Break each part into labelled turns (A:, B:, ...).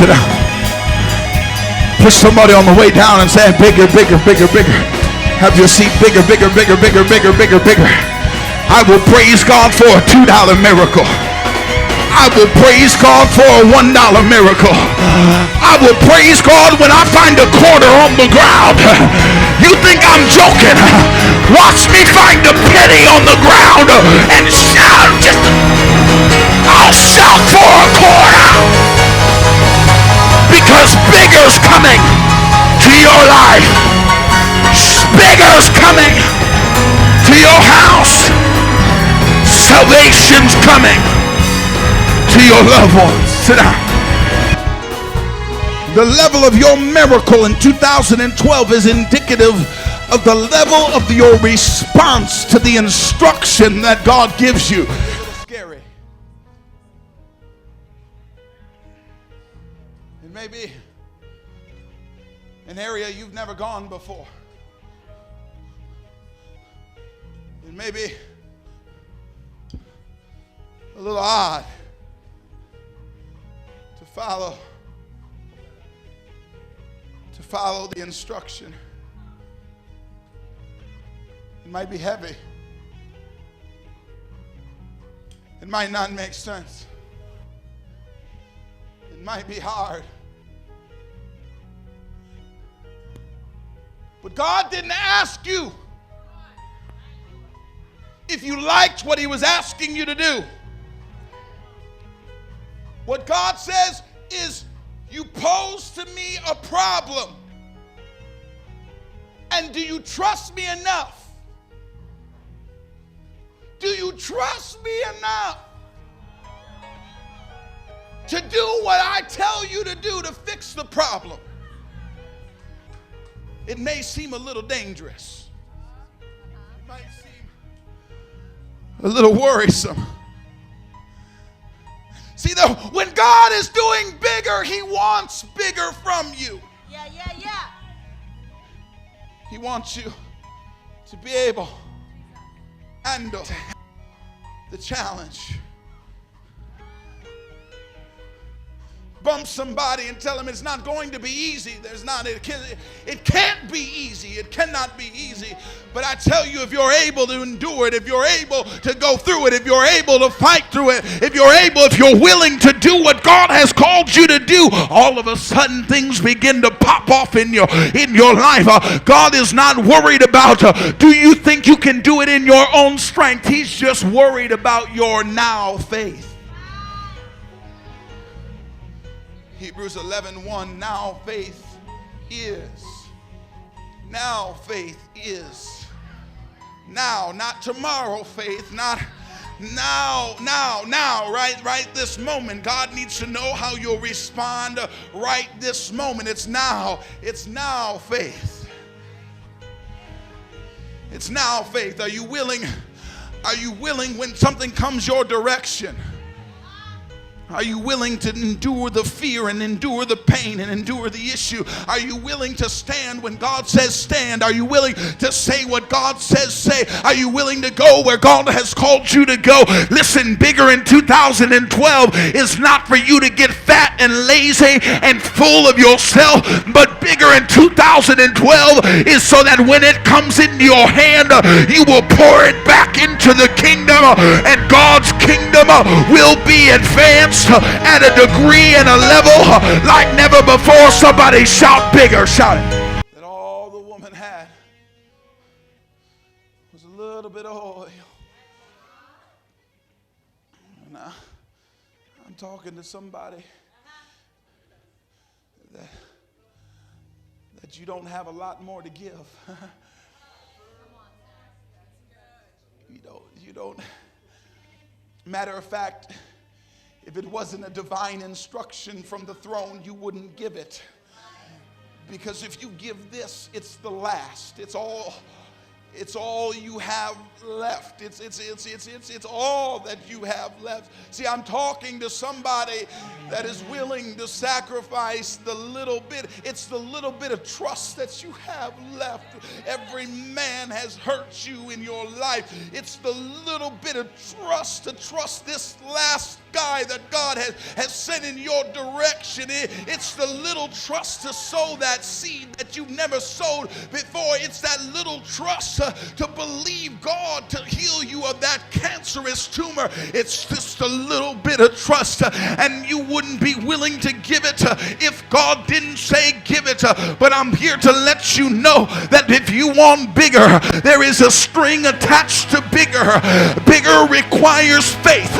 A: Sit down. Push somebody on the way down and say, bigger, bigger, bigger, bigger. Have your seat bigger, bigger, bigger, bigger, bigger, bigger, bigger. I will praise God for a $2 miracle. I will praise God for a $1 miracle. I will praise God when I find a quarter on the ground. You think I'm joking? Watch me find a penny on the ground and shout. I'll shout for a quarter. Because bigger's coming to your life. Bigger's coming to your house. Salvation's coming to your loved ones. Sit down. The level of your miracle in 2012 is indicative of the level of your response to the instruction that God gives you. It's scary. It may be an area you've never gone before. It may be a little odd to follow the instruction. It might be heavy. It might not make sense. It might be hard. But God didn't ask you if you liked what he was asking you to do. What God says is, you pose to me a problem. And do you trust me enough? Do you trust me enough to do what I tell you to do to fix the problem? It may seem a little dangerous. It might seem a little worrisome. See, when God is doing bigger, he wants bigger from you.
B: Yeah.
A: He wants you to be able to handle the challenge. Bump somebody and tell them it's not going to be easy. It can't be easy. It cannot be easy. But I tell you, if you're able to endure it, if you're able to go through it, if you're able to fight through it, if you're willing to do what God has called you to do, all of a sudden things begin to pop off in your life. God is not worried about, do you think you can do it in your own strength? He's just worried about your now faith. Hebrews 11:1, now faith is. Now faith is. Now, not tomorrow faith, not now, right this moment. God needs to know how you'll respond right this moment. It's now faith. It's now faith. Are you willing when something comes your direction? Are you willing to endure the fear and endure the pain and endure the issue? Are you willing to stand when God says stand? Are you willing to say what God says say? Are you willing to go where God has called you to go? Listen, bigger in 2012 is not for you to get fat and lazy and full of yourself, but bigger in 2012 is so that when it comes into your hand, you will pour it back into the kingdom, and God's kingdom will be advanced at a degree and a level like never before. Somebody shout bigger, shout it. That all the woman had was a little bit of oil. And I'm talking to somebody that you don't have a lot more to give. You don't. Matter of fact, if it wasn't a divine instruction from the throne, you wouldn't give it. Because if you give this, it's the last. It's all It's all you have left. It's all that you have left. See, I'm talking to somebody that is willing to sacrifice the little bit. It's the little bit of trust that you have left. Every man has hurt you in your life. It's the little bit of trust to trust this last guy that God has sent in your direction. It's the little trust to sow that seed that you've never sowed before. It's that little trust to believe God to heal you of that cancerous tumor. It's just a little bit of trust, and you wouldn't be willing to give it if God didn't say give it. But I'm here to let you know that if you want bigger, there is a string attached to bigger. Bigger requires faith.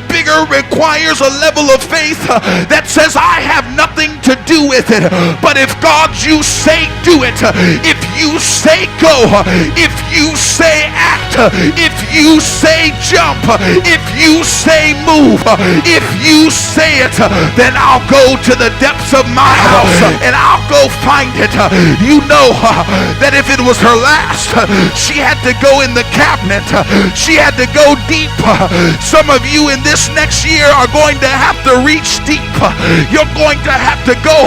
A: Bigger requires a level of faith that says, I have nothing to do with it, but if God, you say do it, if you say go, if you say act, if you say jump, if you say move, if you say it, then I'll go to the depths of my house and I'll go find it. You know that if it was her last, she had to go in the cabinet. She had to go deep. Some of you in this next year are going to have to reach deep. You're going to have to go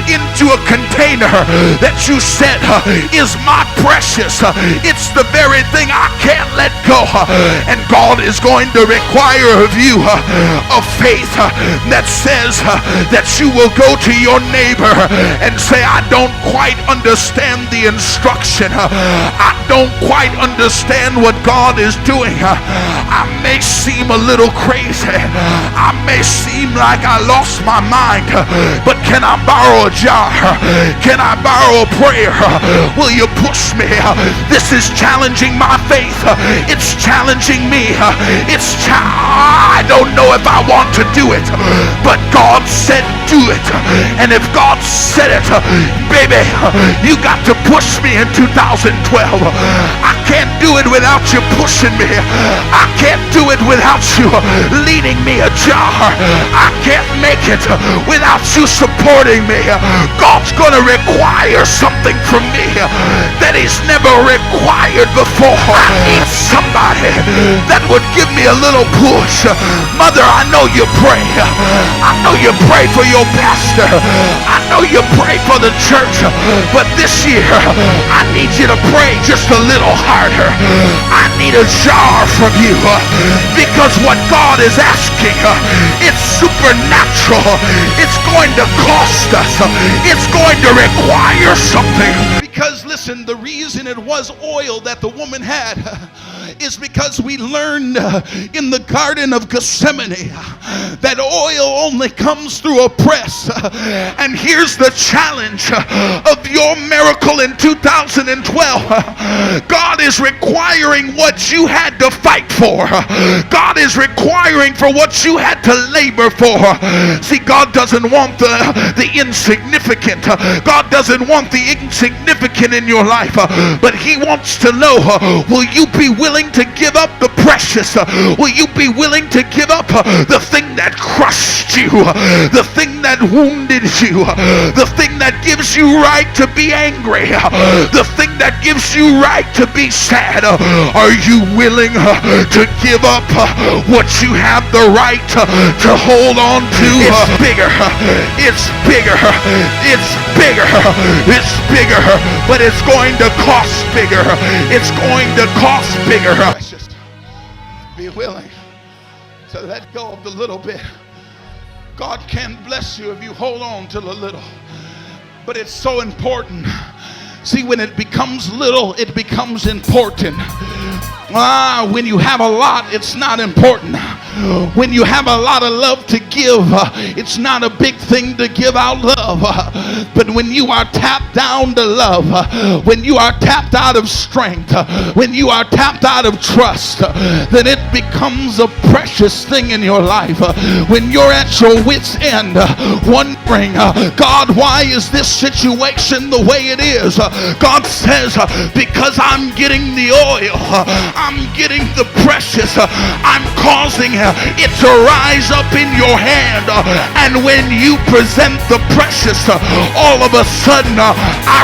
A: into a container that you said is my precious. It's the very thing I can't let go. And God is going to require of you a faith that says that you will go to your neighbor and say, I don't quite understand the instruction. I don't quite understand what God is doing. I may seem a little crazy. I may seem like I lost my mind, but can I borrow a jar? Can I borrow a prayer? Will you push me? This is challenging my faith. It's challenging me. I don't know if I want to do it, but God said do it. And if God said it, baby, you got to push me in 2012. I can't do it without you pushing me. I can't do it without you leading me a jar. I can't make it without you supporting me. God's going to require something from me that he's never required before. I need somebody that would give me a little push. Mother, I know you pray. I know you pray for your pastor. I know you pray for the church. But this year, I need you to pray just a little harder. I need a jar from you, because what God is asking, it's supernatural. It's going to cost us. It's going to require something. Because listen, the reason it was oil that the woman had is because we learned in the Garden of Gethsemane that oil only comes through a press. And here's the challenge of your miracle in 2012. God is requiring what you had to fight for. God is requiring for what you had to labor for. See, God doesn't want the insignificant. God doesn't want the insignificant in your life, but he wants to know, will you be willing to give up the precious? Will you be willing to give up the thing that crushed you, the thing that wounded you, the thing that gives you right to be angry, the thing that gives you right to be sad? Are you willing to give up what you have the right to hold on to? It's bigger. It's bigger. It's bigger. It's bigger. But it's going to cost bigger. It's going to cost bigger. Just be willing to let go of the little bit. God can bless you if you hold on to the little. But it's so important. See, when it becomes little, it becomes important. When you have a lot, it's not important. When you have a lot of love to give, it's not a big thing to give out love. But when you are tapped down to love, when you are tapped out of strength, when you are tapped out of trust, then it becomes a precious thing in your life. When you're at your wit's end, wondering, God, why is this situation the way it is? God says, because I'm getting the oil, I'm getting the precious, I'm causing it to rise up in your hand, and when you present the precious, all of a sudden I